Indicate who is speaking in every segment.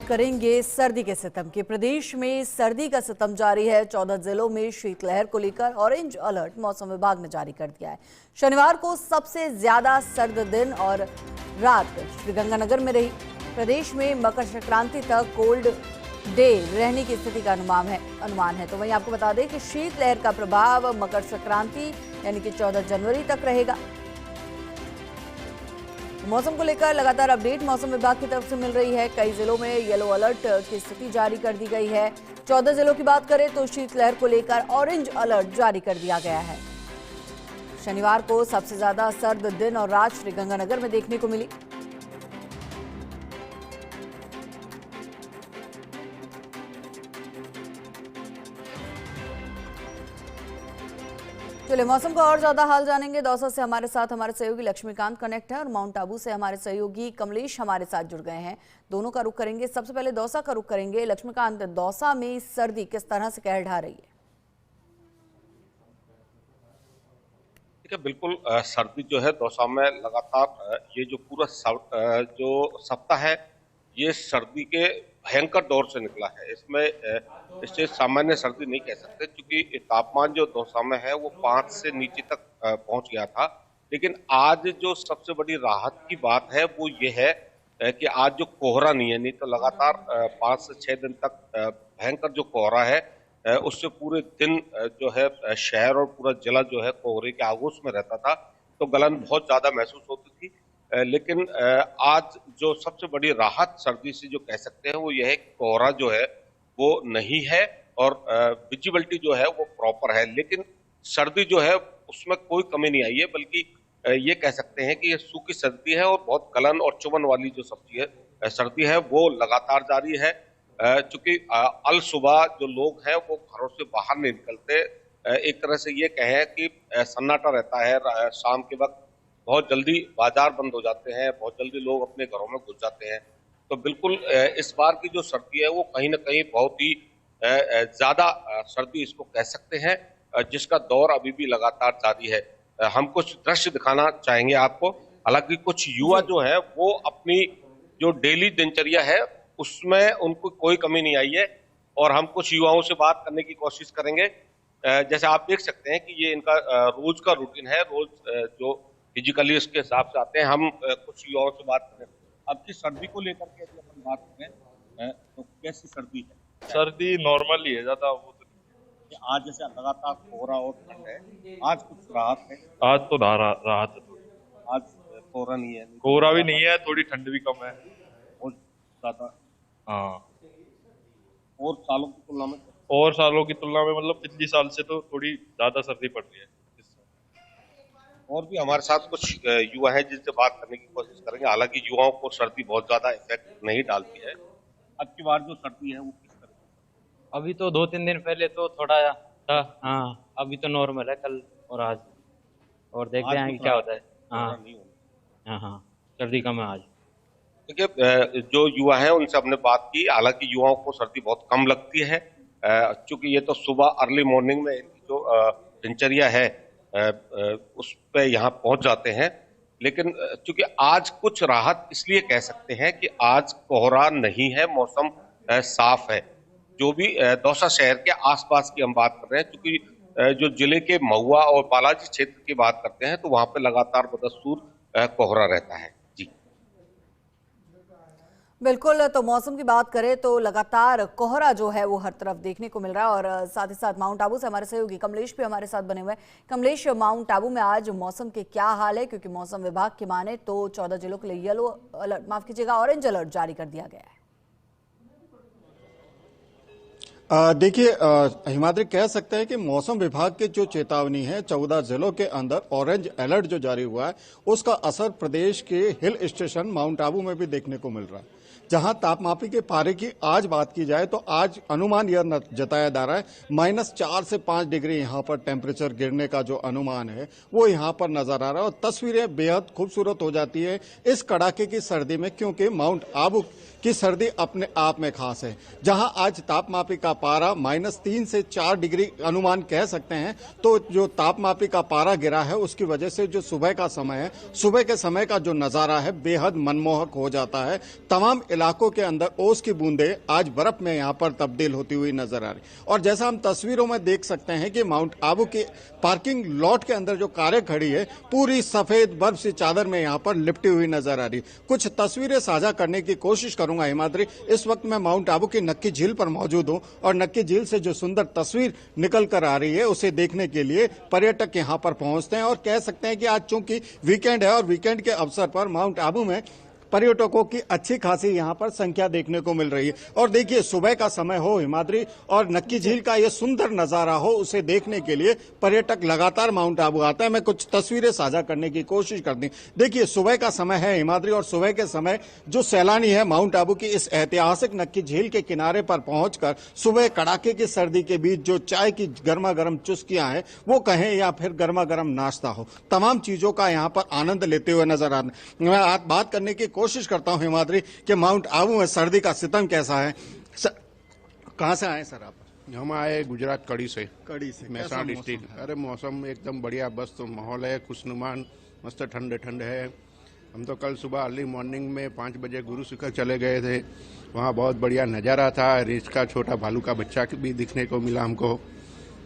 Speaker 1: करेंगे सर्दी के सितम की। प्रदेश में सर्दी का सितम जारी है। 14 जिलों में शीतलहर को लेकर ऑरेंज अलर्ट मौसम विभाग ने जारी कर दिया है। शनिवार को सबसे ज्यादा सर्द दिन और रात श्रीगंगानगर में रही। प्रदेश में मकर संक्रांति तक कोल्ड डे रहने की स्थिति का अनुमान है। तो वहीं आपको बता दें कि शीतलहर का प्रभाव मकर संक्रांति यानी कि 14 जनवरी तक रहेगा। मौसम को लेकर लगातार अपडेट मौसम विभाग की तरफ से मिल रही है। कई जिलों में येलो अलर्ट की स्थिति जारी कर दी गई है। 14 जिलों की बात करें तो शीतलहर को लेकर ऑरेंज अलर्ट जारी कर दिया गया है। शनिवार को सबसे ज्यादा सर्द दिन और रात श्रीगंगानगर में देखने को मिली। चलिए मौसम का और ज्यादा हाल जानेंगे। दौसा से हमारे साथ हमारे सहयोगी लक्ष्मीकांत कनेक्ट है और माउंट आबू से हमारे सहयोगी कमलेश हमारे साथ जुड़ गए हैं। दोनों का रुख करेंगे। सबसे पहले दौसा का रुख करेंगे। लक्ष्मीकांत, दौसा में सर्दी किस तरह से कहर ढा रही है?
Speaker 2: देखिए, बिल्कुल सर्दी जो है दौसा में लगातार ये जो पूरा जो सप्ताह है ये सर्दी के भयंकर दौर से निकला है। इससे सामान्य सर्दी नहीं कह सकते, क्योंकि तापमान जो दौसा में है वो 5 से नीचे तक पहुंच गया था। लेकिन आज जो सबसे बड़ी राहत की बात है वो ये है कि आज जो कोहरा नहीं तो लगातार 5 से 6 दिन तक भयंकर जो कोहरा है उससे पूरे दिन जो है शहर और पूरा जिला जो है कोहरे के आगोश में रहता था, तो गलन बहुत ज्यादा महसूस होती थी। लेकिन आज जो सबसे बड़ी राहत सर्दी से जो कह सकते हैं वो यह है कि कोहरा जो है वो नहीं है और विजिबिलिटी जो है वो प्रॉपर है। लेकिन सर्दी जो है उसमें कोई कमी नहीं आई है, बल्कि ये कह सकते हैं कि ये सूखी सर्दी है और बहुत गलन और चुभन वाली जो सर्दी है वो लगातार जारी है। चूंकि अल सुबह जो लोग हैं वो घरों से बाहर नहीं निकलते। एक तरह से ये कहें कि सन्नाटा रहता है। शाम के वक्त बहुत जल्दी बाजार बंद हो जाते हैं, बहुत जल्दी लोग अपने घरों में घुस जाते हैं। तो बिल्कुल इस बार की जो सर्दी है वो कहीं ना कहीं बहुत ही ज्यादा सर्दी इसको कह सकते हैं, जिसका दौर अभी भी लगातार जारी है। हम कुछ दृश्य दिखाना चाहेंगे आपको। हालांकि कुछ युवा जो है वो अपनी जो डेली दिनचर्या है उसमें उनको कोई कमी नहीं आई है और हम कुछ युवाओं से बात करने की कोशिश करेंगे। जैसे आप देख सकते हैं कि ये इनका रोज का रूटीन है। रोज जो फिजिकली उसके हिसाब से आते हैं। हम कुछ युवाओं से बात करें। अब की सर्दी को लेकर के यदि अपन बात करें तो कैसी सर्दी है?
Speaker 3: सर्दी नॉर्मल ही है, ज्यादा वो तो नहीं।
Speaker 2: आज जैसे लगातार कोहरा और ठंड है, आज कुछ राहत है?
Speaker 3: आज तो राहत है थोड़ी।
Speaker 2: आज कोहरा नहीं है,
Speaker 3: कोहरा भी नहीं है, थोड़ी ठंड भी कम है
Speaker 2: और ज्यादा।
Speaker 3: हाँ,
Speaker 2: और सालों की तुलना में मतलब
Speaker 3: पिछली साल से तो थोड़ी ज्यादा सर्दी पड़ रही है।
Speaker 2: और भी हमारे साथ कुछ युवा हैं जिनसे बात करने की कोशिश करेंगे। हालांकि युवाओं को सर्दी बहुत ज्यादा इफेक्ट नहीं डालती है। अब की बार जो सर्दी है वो किस तरह?
Speaker 4: अभी तो 2-3 दिन पहले तो थोड़ा था। हाँ, अभी तो नॉर्मल है कल और आज, और देखते हैं कि क्या होता है। हाँ हाँ, सर्दी कम है आज।
Speaker 2: देखिए, जो युवा है उनसे हमने बात की। हालांकि युवाओं को सर्दी बहुत कम लगती है, क्योंकि ये तो सुबह अर्ली मॉर्निंग में इनकी जो दिनचर्या है उस पे यहाँ पहुंच जाते हैं। लेकिन चूंकि आज कुछ राहत इसलिए कह सकते हैं कि आज कोहरा नहीं है, मौसम साफ है। जो भी दौसा शहर के आसपास की हम बात कर रहे हैं, क्योंकि जो जिले के महुआ और बालाजी क्षेत्र की बात करते हैं तो वहां पे लगातार बदस्तूर कोहरा रहता है। जी
Speaker 1: बिल्कुल। तो मौसम की बात करें तो लगातार कोहरा जो है वो हर तरफ देखने को मिल रहा है। और साथ ही साथ माउंट आबू से हमारे सहयोगी कमलेश भी हमारे साथ बने हुए हैं। कमलेश, माउंट आबू में आज मौसम के क्या हाल है? क्योंकि मौसम विभाग की माने तो 14 जिलों के लिए येलो अलर्ट, माफ कीजिएगा, ऑरेंज अलर्ट जारी कर दिया गया है।
Speaker 5: देखिए, हिमाद्री कह सकते हैं कि मौसम विभाग की जो चेतावनी है 14 जिलों के अंदर ऑरेंज अलर्ट जो जारी हुआ है उसका असर प्रदेश के हिल स्टेशन माउंट आबू में भी देखने को मिल रहा है। जहां तापमापी के पारे की आज बात की जाए तो आज अनुमान यह जताया जा रहा है -4 से 5 डिग्री यहां पर टेम्परेचर गिरने का जो अनुमान है वो यहां पर नजर आ रहा है। और तस्वीरें बेहद खूबसूरत हो जाती है इस कड़ाके की सर्दी में, क्योंकि माउंट आबू कि सर्दी अपने आप में खास है। जहां आज तापमापी का पारा -3 से 4 डिग्री अनुमान कह सकते हैं, तो जो तापमापी का पारा गिरा है उसकी वजह से जो सुबह का समय है, सुबह के समय का जो नजारा है बेहद मनमोहक हो जाता है। तमाम इलाकों के अंदर ओस की बूंदें आज बर्फ में यहां पर तब्दील होती हुई नजर आ रही। और जैसा हम तस्वीरों में देख सकते हैं कि माउंट आबू के पार्किंग लॉट के अंदर जो कारें खड़ी है पूरी सफेद बर्फ से चादर में यहां पर लिपटी हुई नजर आ रही। कुछ तस्वीरें साझा करने की कोशिश करूंगा हिमाद्री। इस वक्त मैं माउंट आबू की नक्की झील पर मौजूद हूं और नक्की झील से जो सुंदर तस्वीर निकल कर आ रही है उसे देखने के लिए पर्यटक यहां पर पहुंचते हैं। और कह सकते हैं कि आज चूंकि वीकेंड है और वीकेंड के अवसर पर माउंट आबू में पर्यटकों की अच्छी खासी यहां पर संख्या देखने को मिल रही है। और देखिए सुबह का समय हो हिमाद्री और नक्की झील का ये सुंदर नजारा हो, उसे देखने के लिए पर्यटक लगातार माउंट आबू आते हैं। मैं कुछ तस्वीरें साझा करने की कोशिश करती हूं। देखिए सुबह का समय है हिमाद्री और सुबह के समय जो सैलानी है माउंट आबू की इस ऐतिहासिक नक्की झील के किनारे पर पहुंचकर सुबह कड़ाके की सर्दी के बीच जो चाय की गर्मा गर्म चुस्कियां हैं वो कहें या फिर गर्मा गर्म नाश्ता हो, तमाम चीजों का यहाँ पर आनंद लेते हुए नजर आ रहे। मैं बात करने की कोशिश करता हूं हिमाद्री कि माउंट आबू में सर्दी का सितम कैसा है। कहां से आए सर आप?
Speaker 6: हम आए गुजरात कड़ी से
Speaker 5: कैसा
Speaker 6: महसाणा डिस्ट्रिक्ट। अरे मौसम एकदम बढ़िया, बस तो माहौल है खुशनुमान, मस्त ठंडे ठंडे है। हम तो कल सुबह अर्ली मॉर्निंग में 5 बजे गुरु शिखर चले गए थे, वहाँ बहुत बढ़िया नज़ारा था। रिछ का छोटा भालू का बच्चा भी दिखने को मिला हमको,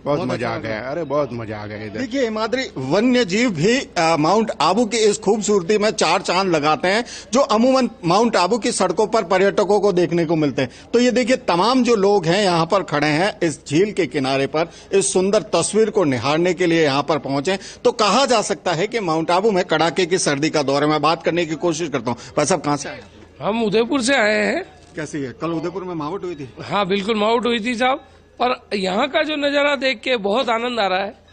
Speaker 6: बहुत मजा आ गया। अरे बहुत मजा आ गया इधर।
Speaker 5: देखिए हिमाद्री वन्य जीव भी माउंट आबू की इस खूबसूरती में 4 चांद लगाते हैं जो अमूमन माउंट आबू की सड़कों पर पर्यटकों को देखने को मिलते हैं। तो ये देखिए तमाम जो लोग हैं यहाँ पर खड़े हैं इस झील के किनारे पर इस सुंदर तस्वीर को निहारने के लिए यहाँ पर पहुंचे। तो कहा जा सकता है कि माउंट आबू में कड़ाके की सर्दी का दौर है। मैं बात करने की कोशिश करता हूँ। भाई साहब कहाँ से आए?
Speaker 7: हम उदयपुर से आए हैं।
Speaker 5: कैसी है? कल उदयपुर में मावट हुई थी?
Speaker 7: हाँ बिल्कुल माउट हुई थी साहब, पर यहाँ का जो नजारा देख के बहुत आनंद आ रहा है।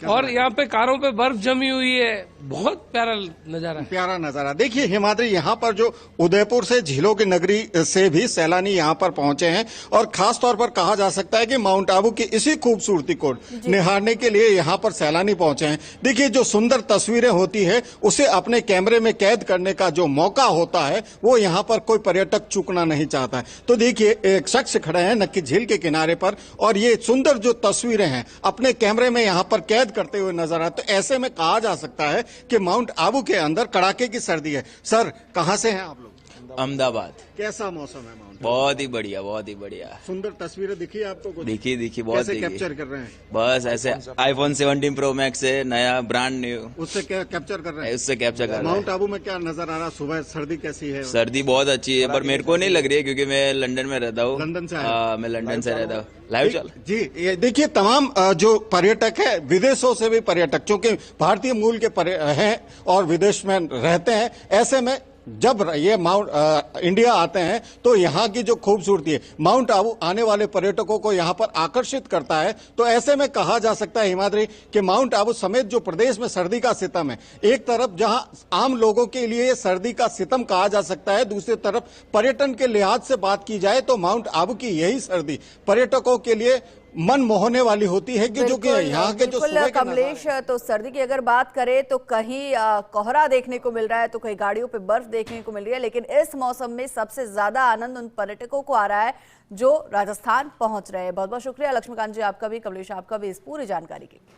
Speaker 7: और यहाँ पे कारों पे बर्फ जमी हुई है, बहुत प्यारा नजारा है।
Speaker 5: प्यारा नजारा। देखिए हिमाद्री यहाँ पर जो उदयपुर से झीलों की नगरी से भी सैलानी यहाँ पर पहुंचे हैं और खास तौर पर कहा जा सकता है कि माउंट आबू की इसी खूबसूरती को निहारने के लिए यहाँ पर सैलानी पहुंचे हैं। देखिए जो सुंदर तस्वीरें होती है उसे अपने कैमरे में कैद करने का जो मौका होता है वो यहाँ पर कोई पर्यटक चूकना नहीं चाहता है। तो देखिए एक शख्स खड़े हैं नक्की झील के किनारे पर और ये सुंदर जो तस्वीरें हैं अपने कैमरे में यहाँ पर कैद करते हुए नजर आए। तो ऐसे में कहा जा सकता है कि माउंट आबू के अंदर कड़ाके की सर्दी है। सर कहां से हैं आप लोग?
Speaker 8: अहमदाबाद।
Speaker 5: कैसा मौसम है माउंट?
Speaker 8: बहुत ही बढ़िया, बहुत ही बढ़िया।
Speaker 5: सुंदर तस्वीरें दिखी आपको? कुछ
Speaker 8: दिखी बहुत
Speaker 5: कैसे
Speaker 8: दिखी।
Speaker 5: कैप्चर कर रहे हैं?
Speaker 8: बस ऐसे iPhone 17 Pro Max है, नया ब्रांड न्यू,
Speaker 5: उससे क्या कैप्चर कर रहे हैं?
Speaker 8: उससे कैप्चर कर रहा
Speaker 5: माउंट
Speaker 8: है।
Speaker 5: आबू में क्या नजर आ रहा है? सुबह सर्दी कैसी है?
Speaker 8: सर्दी बहुत अच्छी है पर मेरे को नहीं लग रही है क्योंकि मैं लंदन में रहता हूँ।
Speaker 5: लंदन से आए?
Speaker 8: हाँ मैं लंदन से रहता हूँ। लाइव चल
Speaker 5: जी ये देखिए तमाम जो पर्यटक है विदेशों से भी पर्यटक चूंकि भारतीय मूल के हैं और विदेश में रहते हैं, ऐसे में जब ये इंडिया आते हैं तो यहाँ की जो खूबसूरती है माउंट आबू आने वाले पर्यटकों को यहाँ पर आकर्षित करता है। तो ऐसे में कहा जा सकता है हिमाद्री कि माउंट आबू समेत जो प्रदेश में सर्दी का सितम है, एक तरफ जहां आम लोगों के लिए सर्दी का सितम कहा जा सकता है, दूसरी तरफ पर्यटन के लिहाज से बात की जाए तो माउंट आबू की यही सर्दी पर्यटकों के लिए मन मोहने वाली होती है कि जो कि यहाँ के जो सुबह का
Speaker 1: कमलेश तो सर्दी की अगर बात करें तो कहीं कोहरा देखने को मिल रहा है तो कहीं गाड़ियों पे बर्फ देखने को मिल रही है, लेकिन इस मौसम में सबसे ज्यादा आनंद उन पर्यटकों को आ रहा है जो राजस्थान पहुंच रहे हैं। बहुत बहुत शुक्रिया लक्ष्मीकांत जी आपका भी, कमलेश आपका भी इस पूरी जानकारी के लिए।